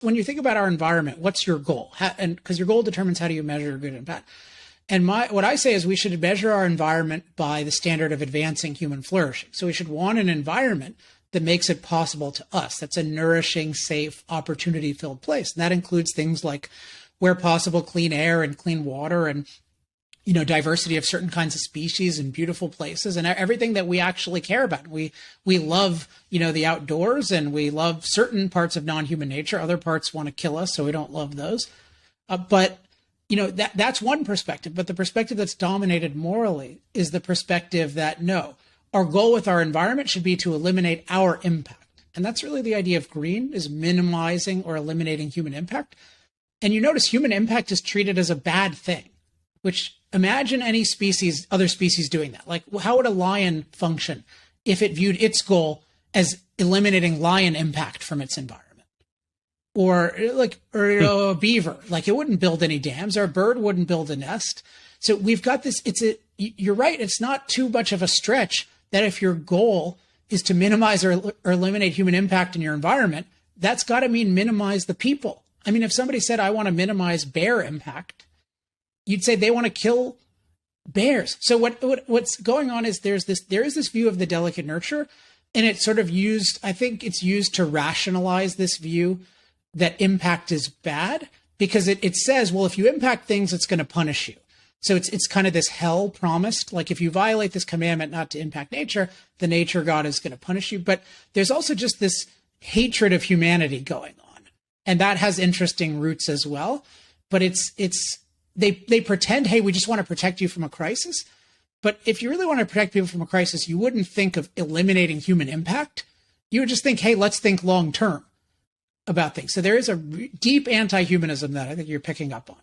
when you think about our environment, what's your goal? And because your goal determines how do you measure good and bad. And what I say is we should measure our environment by the standard of advancing human flourishing. So we should want an environment that makes it possible to us. That's a nourishing, safe, opportunity-filled place. And that includes things like, where possible, clean air and clean water and, diversity of certain kinds of species and beautiful places and everything that we actually care about. We love, the outdoors, and we love certain parts of non-human nature. Other parts want to kill us, so we don't love those. But that's one perspective. But the perspective that's dominated morally is the perspective that no, our goal with our environment should be to eliminate our impact. And that's really the idea of green, is minimizing or eliminating human impact. And you notice human impact is treated as a bad thing, which imagine any species, other species doing that. Like, how would a lion function if it viewed its goal as eliminating lion impact from its environment? Or a beaver, like it wouldn't build any dams, or a bird wouldn't build a nest. So we've got this, you're right. It's not too much of a stretch that if your goal is to minimize or eliminate human impact in your environment, that's got to mean minimize the people. I mean, if somebody said, I want to minimize bear impact, you'd say they want to kill bears. So what's going on is there is this view of the delicate nurture, and it's sort of I think it's used to rationalize this view that impact is bad, because it says, well, if you impact things, it's going to punish you. So it's kind of this hell promised, like if you violate this commandment not to impact nature, the nature God is going to punish you. But there's also just this hatred of humanity going on, and that has interesting roots as well. But they pretend, hey, we just want to protect you from a crisis. But if you really want to protect people from a crisis, you wouldn't think of eliminating human impact. You would just think, hey, let's think long term about things. So there is a deep anti-humanism that I think you're picking up on.